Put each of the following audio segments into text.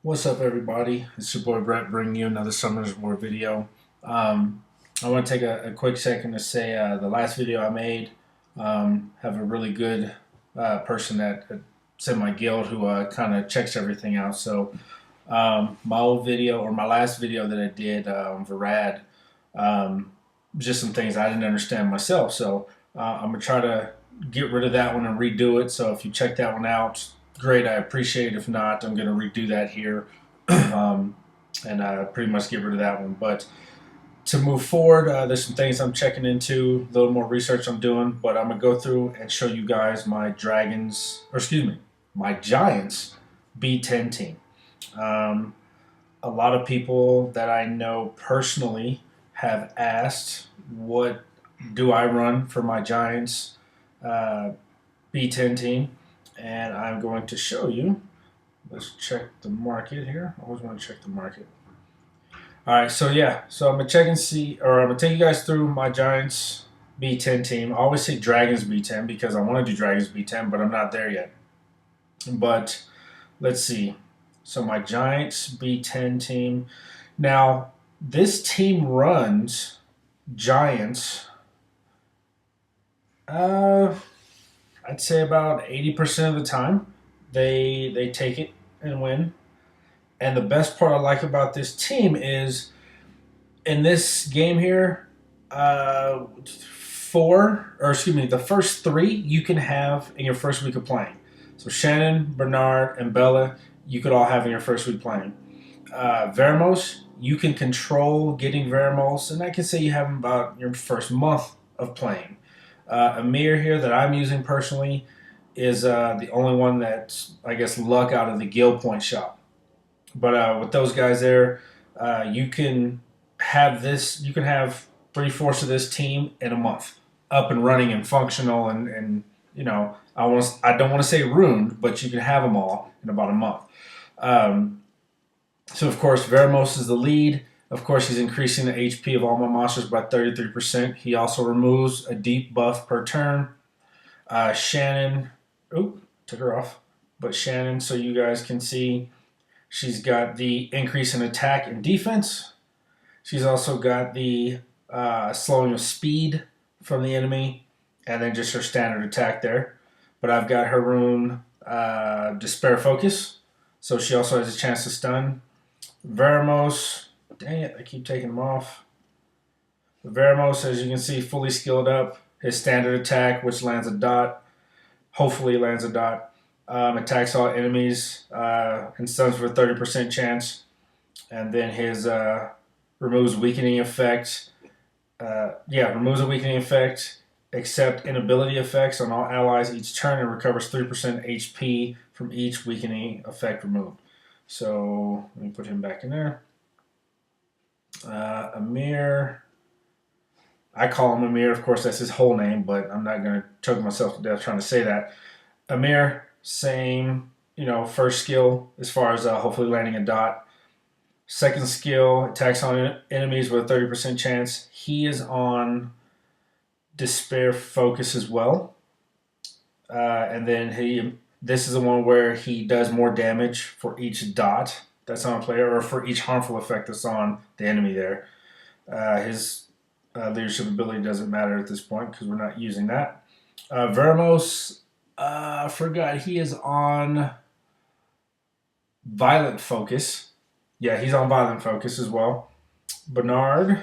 What's up, everybody? It's your boy Brett bringing you another Summer's War video. I want to take a quick second to say the last video I made, have a really good person that's in my guild who kind of checks everything out. So my old video, or my last video that I did, Varad, just some things I didn't understand myself. So I'm going to try to get rid of that one and redo it. So if you check that one out, great. I appreciate it. If not, I'm going to redo that here um, and pretty much get rid of that one. But to move forward, there's some things I'm checking into, a little more research I'm doing, but I'm going to go through and show you guys my my Giants B10 team. Um, a lot of people that I know personally have asked, what do I run for my Giants uh, B10 team? And I'm going to show you. Let's check the market here. I always want to check the market. All right, so yeah, so I'm gonna check and see, or I'm gonna take you guys through my Giants B10 team. I always say Dragons B10 because I want to do Dragons B10, but I'm not there yet. But let's see. So my Giants B10 team. Now, this team runs Giants. Uh, I'd say about 80% of the time they take it and win. And the best part I like about this team is in this game here, the first three you can have in your first week of playing. So Shannon, Bernard, and Bella, you could all have in your first week playing. Veramos, you can control getting Veramos, and I can say you have him about your first month of playing. Amir here that I'm using personally is the only one that's, I guess, luck out of the Guild Point shop. But with those guys there, you can you can have three-fourths of this team in a month, up and running and functional, and I don't want to say ruined, but you can have them all in about a month. Um, so of course, Veramos is the lead. Of course, he's increasing the HP of all my monsters by 33%. He also removes a deep buff per turn. Shannon, took her off. But Shannon, so you guys can see, she's got the increase in attack and defense. She's also got the slowing of speed from the enemy, and then just her standard attack there. But I've got her rune Despair Focus, so she also has a chance to stun. Veramos, dang it, I keep taking them off. Veramos, as you can see, fully skilled up. His standard attack, which lands a dot, hopefully lands a dot, attacks all enemies and stuns for a 30% chance. And then his removes weakening effect. Removes a weakening effect, except inability effects on all allies each turn, and recovers 3% HP from each weakening effect removed. So let me put him back in there. Amir, I call him Amir. Of course, that's his whole name, but I'm not going to choke myself to death trying to say that. Amir, same, first skill as far as hopefully landing a dot. Second skill, attacks on enemies with a 30% chance. He is on Despair Focus as well. And then this is the one where he does more damage for each dot that's on a player, or for each harmful effect that's on the enemy there. His leadership ability doesn't matter at this point because we're not using that. Veramos, I forgot, he is on Violent Focus. Yeah, he's on Violent Focus as well. Bernard,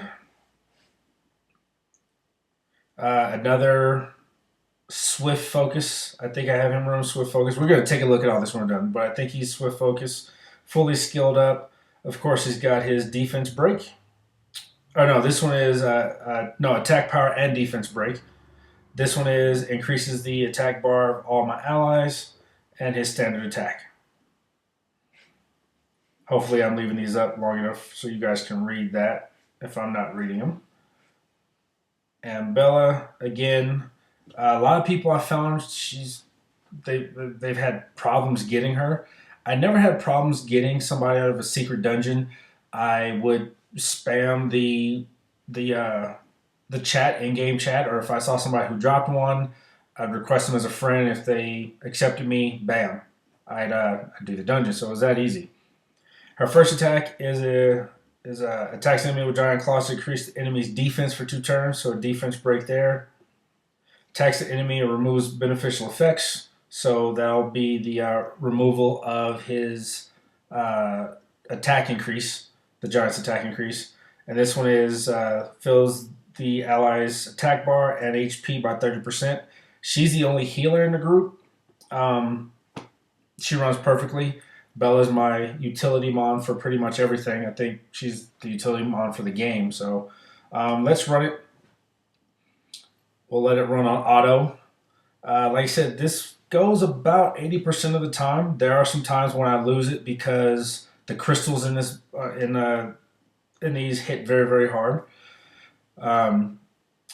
another Swift Focus. I think I have him run Swift Focus. We're going to take a look at all this when we're done, but I think he's Swift Focus, fully skilled up. Of course, he's got his defense break. Oh no, this one is attack power and defense break. This one is increases the attack bar of all my allies, and his standard attack. Hopefully I'm leaving these up long enough so you guys can read that if I'm not reading them. And Bella, again, a lot of people I found they've had problems getting her. I never had problems getting somebody out of a secret dungeon. I would spam the chat, in-game chat, or if I saw somebody who dropped one, I'd request them as a friend. If they accepted me, bam, I'd do the dungeon. So it was that easy. Her first attack is attacks the enemy with giant claws to increase the enemy's defense for 2 turns, so a defense break there. Attacks the enemy and removes beneficial effects, so that'll be the removal of his uh, attack increase, the giant's attack increase. And this one is fills the allies' attack bar and HP by 30%. She's the only healer in the group. Um, she runs perfectly. Bella's my utility mon for pretty much everything. I think she's the utility mon for the game. So let's run it. We'll let it run on auto. Like I said, this goes about 80% of the time. There are some times when I lose it because the crystals in this in these hit very very hard. I'm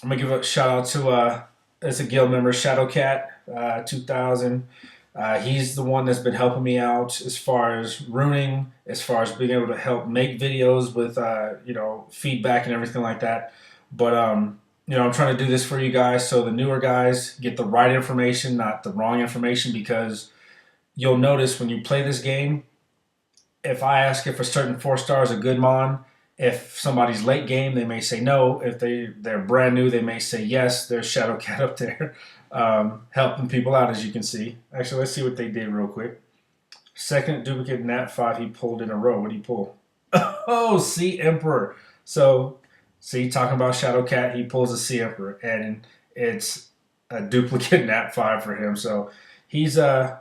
gonna give a shout out to it's a guild member, Shadowcat 2000. He's the one that's been helping me out as far as runing, as far as being able to help make videos with feedback and everything like that. But I'm trying to do this for you guys so the newer guys get the right information, not the wrong information. Because you'll notice when you play this game, if I ask if a certain 4-star is a good mon, if somebody's late game, they may say no. If they're brand new, they may say yes. There's Shadowcat up there helping people out, as you can see. Actually, let's see what they did real quick. Second duplicate Nat 5 he pulled in a row. What did he pull? Oh, Sea Emperor. So, see, talking about Shadowcat, he pulls a Sea Emperor, and it's a duplicate Nat 5 for him. So he's my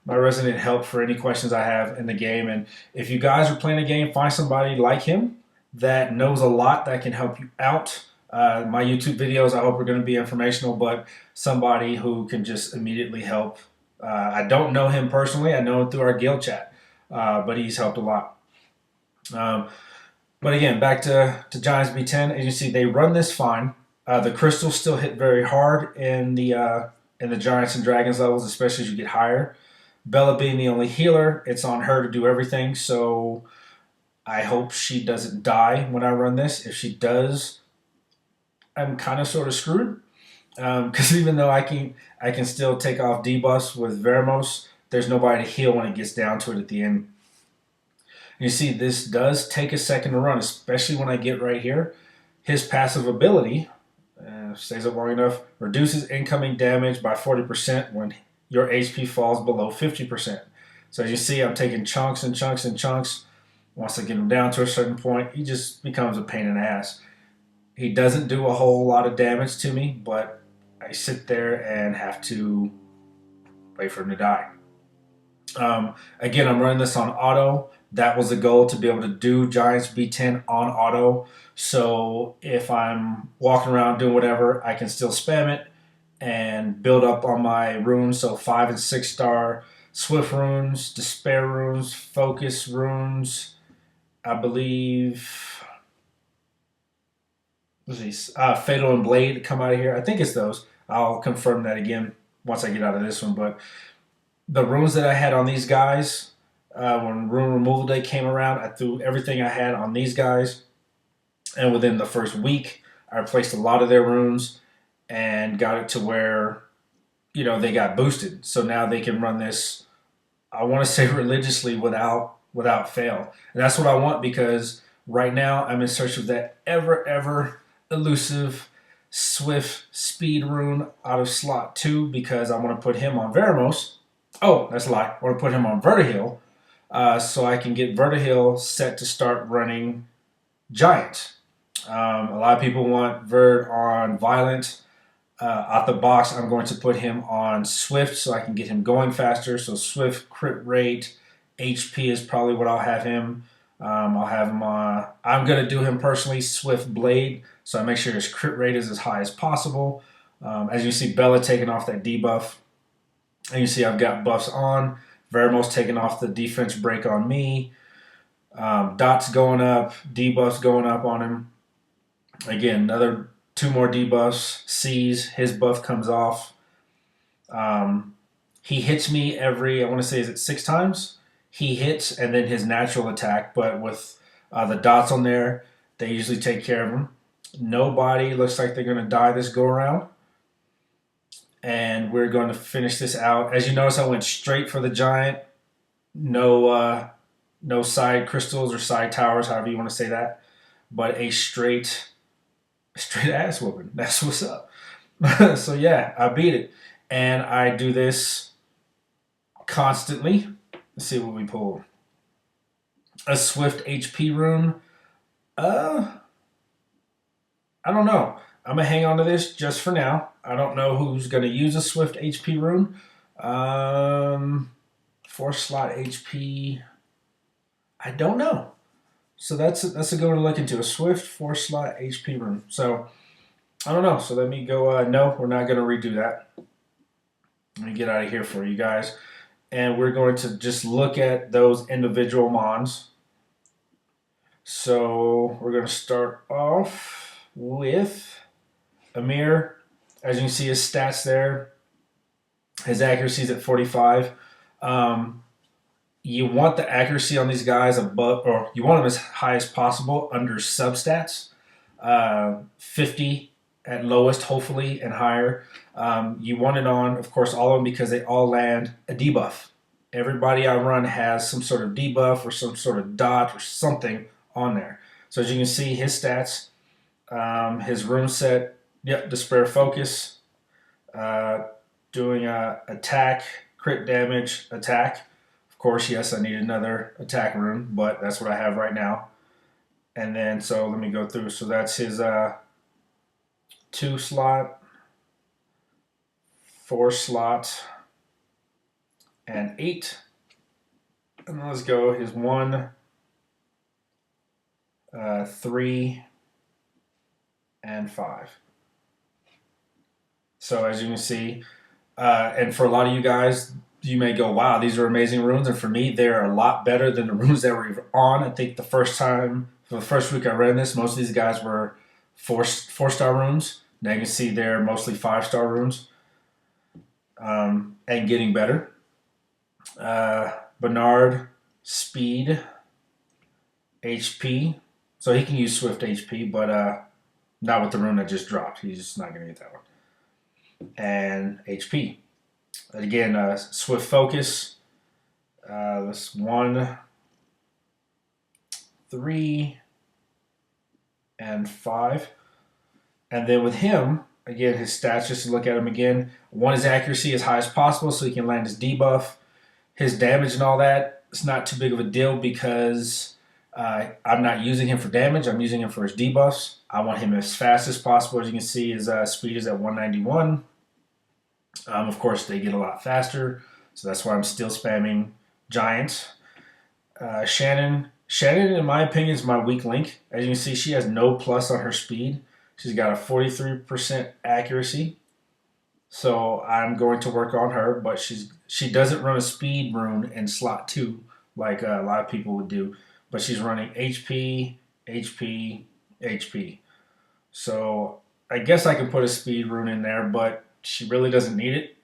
resident help for any questions I have in the game. And if you guys are playing a game, find somebody like him that knows a lot that can help you out. My YouTube videos, I hope, are going to be informational, but somebody who can just immediately help. I don't know him personally. I know him through our guild chat, but he's helped a lot. But again, back to Giants B10. As you see, they run this fine. The crystals still hit very hard in the Giants and Dragons levels, especially as you get higher. Bella being the only healer, it's on her to do everything. So I hope she doesn't die when I run this. If she does, I'm kind of sort of screwed. Because even though I can still take off debuffs with Veramos, there's nobody to heal when it gets down to it at the end. And you see, this does take a second to run, especially when I get right here. His passive ability, stays up long enough, reduces incoming damage by 40% when your HP falls below 50%. So as you see, I'm taking chunks and chunks and chunks. Once I get him down to a certain point, he just becomes a pain in the ass. He doesn't do a whole lot of damage to me, but I sit there and have to wait for him to die. Again, I'm running this on auto. That was the goal, to be able to do Giants B10 on auto. So if I'm walking around doing whatever, I can still spam it and build up on my runes. So 5 and 6-star Swift runes, Despair runes, Focus runes. I believe Fatal and Blade come out of here. I think it's those. I'll confirm that again once I get out of this one. But the runes that I had on these guys, when Rune Removal Day came around, I threw everything I had on these guys. And within the first week, I replaced a lot of their runes and got it to where, they got boosted. So now they can run this, I want to say, religiously without fail. And that's what I want, because right now I'm in search of that ever elusive Swift Speed rune out of slot 2, because I want to put him on Veramos. Oh, that's a lie. I want to put him on Vertihil, so I can get Vertihil set to start running Giant. A lot of people want Vert on Violent. Out the box, I'm going to put him on Swift so I can get him going faster. So Swift, crit rate, HP is probably what I'll have him. I'll have him I'm going to do him personally Swift Blade, so I make sure his crit rate is as high as possible. As you see, Bella taking off that debuff. And you see I've got buffs on. Veramos taking off the defense break on me. Dots going up, debuffs going up on him. Again, another 2 more debuffs. C's, his buff comes off. He hits me every, I want to say, is it 6 times? He hits, and then his natural attack. But with the dots on there, they usually take care of him. Nobody looks like they're going to die this go around. And we're going to finish this out. As you notice, I went straight for the Giant. no side crystals or side towers, however you want to say that, but a straight ass whooping. That's what's up. So yeah, I beat it, and I do this constantly. Let's see what we pull. A Swift HP rune. Uh, I don't know. I'm gonna hang on to this just for now. I don't know who's gonna use a Swift HP rune. Um, 4 slot HP. I don't know. So that's a good one to look into. A Swift 4 slot HP rune. So I don't know. So let me go. No, we're not gonna redo that. Let me get out of here for you guys, and we're going to just look at those individual mons. So we're going to start off with Amir. As you can see, his stats there. His accuracy is at 45. You want the accuracy on these guys above, or you want them as high as possible under substats. 50 at lowest, hopefully, and higher. You want it on, of course, all of them because they all land a debuff. Everybody I run has some sort of debuff or some sort of dot or something on there. So as you can see, his stats, his rune set, yep, Despair Focus, uh, doing attack, crit damage, attack. Of course, yes, I need another attack rune, but that's what I have right now. And then, so let me go through. So that's his 2 slot, 4 slot, and 8. And let's go his 1, 3, and 5. So as you can see, and for a lot of you guys, you may go, wow, these are amazing runes. And for me, they're a lot better than the runes that were on. I think for the first week I ran this, most of these guys were 4-star runes. Now you can see they're mostly 5-star runes, and getting better. Bernard, speed, HP. So he can use Swift HP, but not with the rune that just dropped. He's just not going to get that one. And HP. Again, Swift Focus. This 1, 3, and 5. And then with him, again, his stats, just to look at him again. 1 is accuracy as high as possible so he can land his debuff. His damage and all that, it's not too big of a deal because I'm not using him for damage. I'm using him for his debuffs. I want him as fast as possible. As you can see, his speed is at 191. Of course, they get a lot faster, so that's why I'm still spamming Giants. Shannon, in my opinion, is my weak link. As you can see, she has no plus on her speed. She's got a 43% accuracy, so I'm going to work on her. But she doesn't run a speed rune in slot 2 like a lot of people would do. But she's running HP, HP, HP. So I guess I can put a speed rune in there, but she really doesn't need it.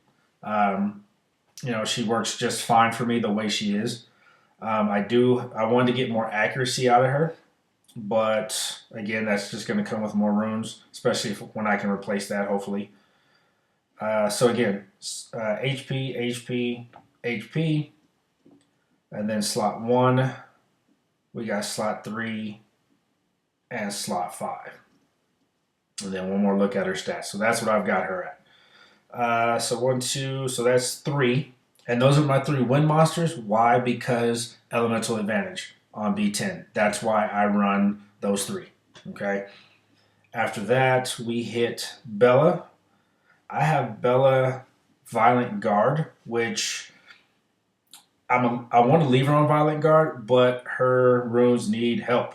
She works just fine for me the way she is. I wanted to get more accuracy out of her, but again, that's just going to come with more runes, especially when I can replace that, hopefully. So again, HP, HP, HP, and then slot 1, we got slot 3, and slot 5. And then one more look at her stats. So that's what I've got her at. So 1, 2, so that's 3. And those are my 3 win monsters. Why? Because elemental advantage on B10. That's why I run those 3. Okay. After that, we hit Bella. I have Bella Violent Guard, which I want to leave her on Violent Guard, but her runes need help.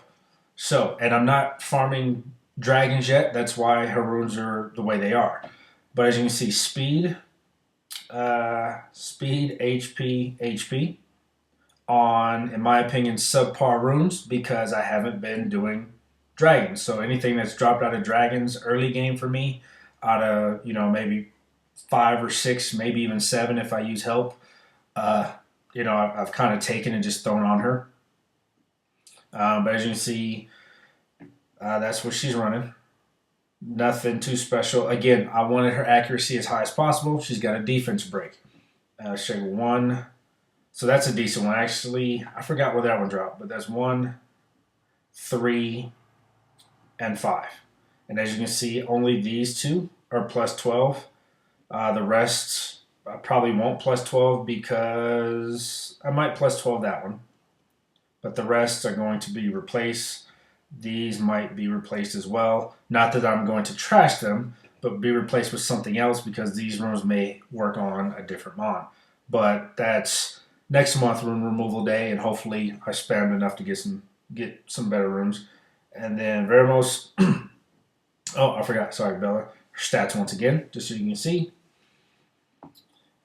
So, and I'm not farming dragons yet. That's why her runes are the way they are. But as you can see, speed, HP, HP on, in my opinion, subpar runes because I haven't been doing dragons. So anything that's dropped out of dragons early game for me, out of maybe 5 or 6, maybe even 7 if I use help, I've kind of taken and just thrown on her. But as you can see, that's what she's running. Nothing too special. Again, I wanted her accuracy as high as possible. She's got a defense break. Show you 1, So that's a decent one. Actually, I forgot where that one dropped, but that's 1, 3, and 5. And as you can see, only these two are plus 12. The rest I probably won't plus 12 because I might plus 12 that one. But the rest are going to be replaced. These might be replaced as well. Not that I'm going to trash them, but be replaced with something else because these rooms may work on a different mon. But that's next month, room removal day, and hopefully I spammed enough to get some better rooms. And then Veramos. Oh, I forgot. Sorry, Bella. Her stats once again, just so you can see.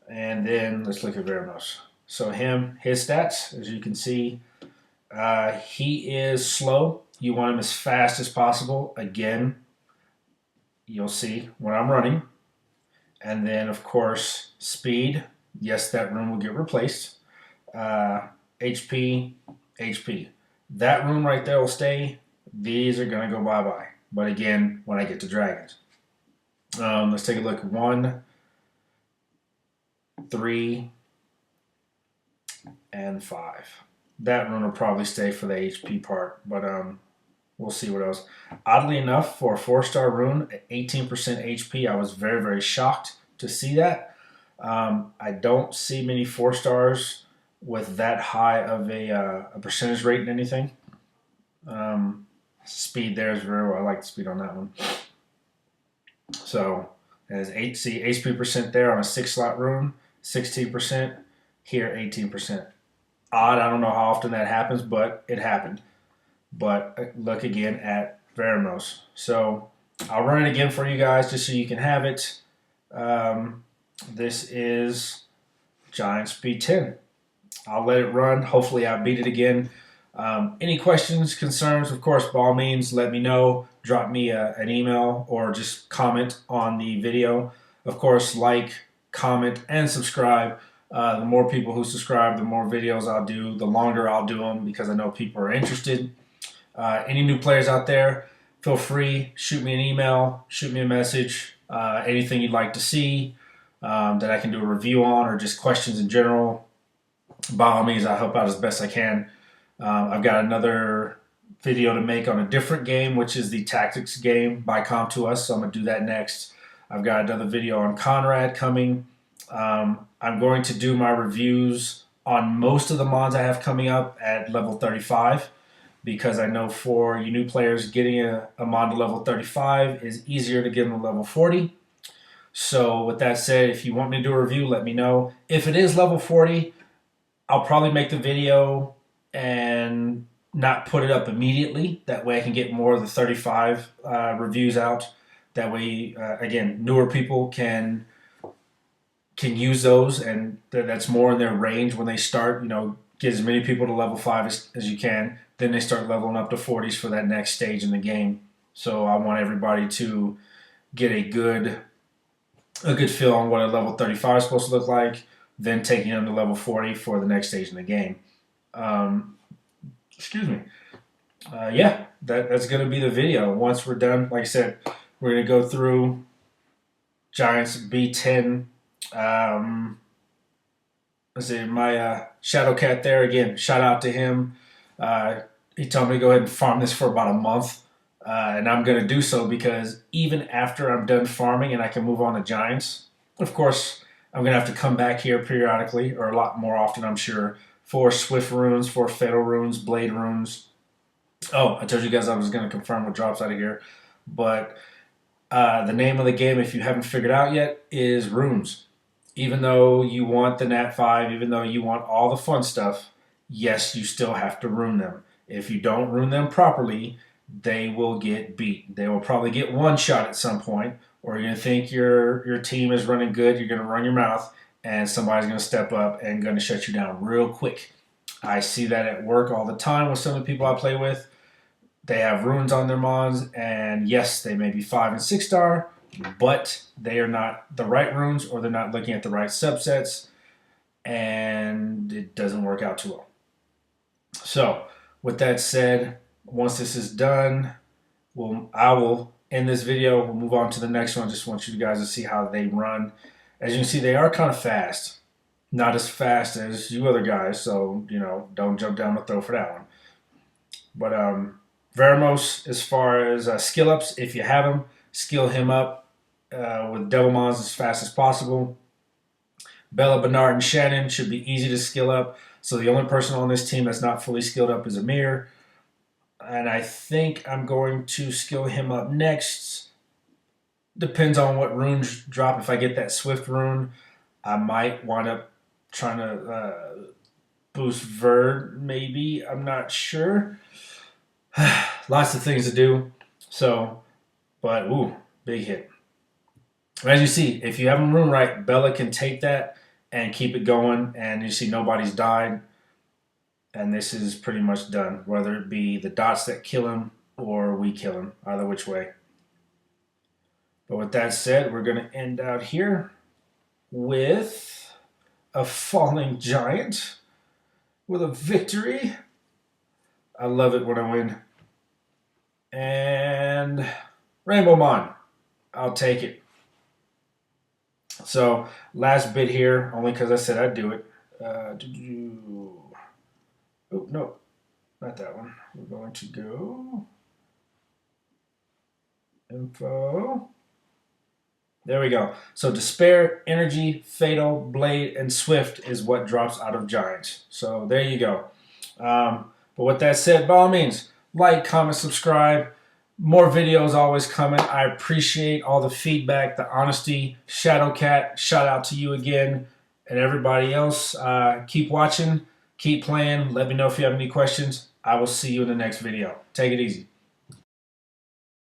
And then let's look at Veramos. So his stats, as you can see, he is slow. You want him as fast as possible. Again, you'll see when I'm running. And then, of course, speed. Yes, that room will get replaced. HP, HP. That room right there will stay. These are going to go bye-bye. But again, when I get to dragons. Let's take a look. 1, 3, and 5. That room will probably stay for the HP part, but we'll see what else. Oddly enough, for a 4-star rune at 18% HP, I was very, very shocked to see that. I don't see many 4-stars with that high of a percentage rate in anything. Speed there is very well. I like the speed on that one. So, as HP percent there on a 6-slot rune, 16%. Here, 18%. Odd. I don't know how often that happens, but it happened. But look again at Veramos. So I'll run it again for you guys just so you can have it. This is Giants B10. I'll let it run. Hopefully I beat it again. Any questions, concerns, of course, by all means, let me know. Drop me an email or just comment on the video. Of course, like, comment, and subscribe. The more people who subscribe, the more videos I'll do, the longer I'll do them because I know people are interested. Any new players out there, feel free, shoot me an email, shoot me a message, anything you'd like to see that I can do a review on or just questions in general. By all means, I'll help out as best I can. I've got another video to make on a different game, which is the tactics game by Com2Us, so I'm going to do that next. I've got another video on Conrad coming. I'm going to do my reviews on most of the mods I have coming up at level 35 because I know for you new players, getting a mod to level 35 is easier to get them to level 40. So with that said, if you want me to do a review, let me know. If it is level 40, I'll probably make the video and not put it up immediately. That way I can get more of the 35 reviews out. That way, again, newer people can use those, and that's more in their range when they start. You know, get as many people to level 5 as you can. Then they start leveling up to 40s for that next stage in the game. So I want everybody to get a good feel on what a level 35 is supposed to look like, then taking them to level 40 for the next stage in the game. Excuse me. Yeah, that's going to be the video. Once we're done, like I said, we're going to go through Giants B10. Let's see, my Shadow Cat there again. Shout out to him. He told me to go ahead and farm this for about a month, and I'm going to do so because even after I'm done farming and I can move on to Giants, of course, I'm going to have to come back here periodically, or a lot more often, I'm sure, for Swift runes, for Fatal runes, Blade runes. Oh, I told you guys I was going to confirm what drops out of here, but the name of the game, if you haven't figured out yet, is runes. Even though you want the Nat 5, even though you want all the fun stuff, yes, you still have to rune them. If you don't rune them properly, they will get beat. They will probably get one shot at some point, or you're going to think your team is running good, you're going to run your mouth, and somebody's going to step up and going to shut you down real quick. I see that at work all the time with some of the people I play with. They have runes on their mons, and yes, they may be 5 and 6 star, but they are not the right runes, or they're not looking at the right subsets, and it doesn't work out too well. So, with that said, once this is done, I will end this video. We'll move on to the next one. Just want you guys to see how they run. As you can see, they are kind of fast. Not as fast as you other guys, so don't jump down the throat for that one. But Veramos, as far as skill ups, if you have him, skill him up with Devilmons as fast as possible. Bella, Bernard, and Shannon should be easy to skill up. So the only person on this team that's not fully skilled up is Amir. And I think I'm going to skill him up next. Depends on what runes drop. If I get that Swift rune, I might wind up trying to boost Verd, maybe. I'm not sure. Lots of things to do. So, but ooh, big hit. As you see, if you have them rune right, Bella can take that and keep it going. And you see nobody's died. And this is pretty much done, whether it be the dots that kill him or we kill him, either which way. But with that said, we're going to end out here with a falling giant with a victory. I love it when I win. And Rainbow Mon, I'll take it. So last bit here, only because I said I'd do it. Oh, no, not that one. We're going to go info. There we go. So Despair, Energy, Fatal, Blade, and Swift is what drops out of Giants. So there you go. But with that said, by all means, like, comment, subscribe. More videos always coming. I appreciate all the feedback, the honesty. Shadowcat, shout out to you again. And everybody else, keep watching, keep playing. Let me know if you have any questions. I will see you in the next video. Take it easy.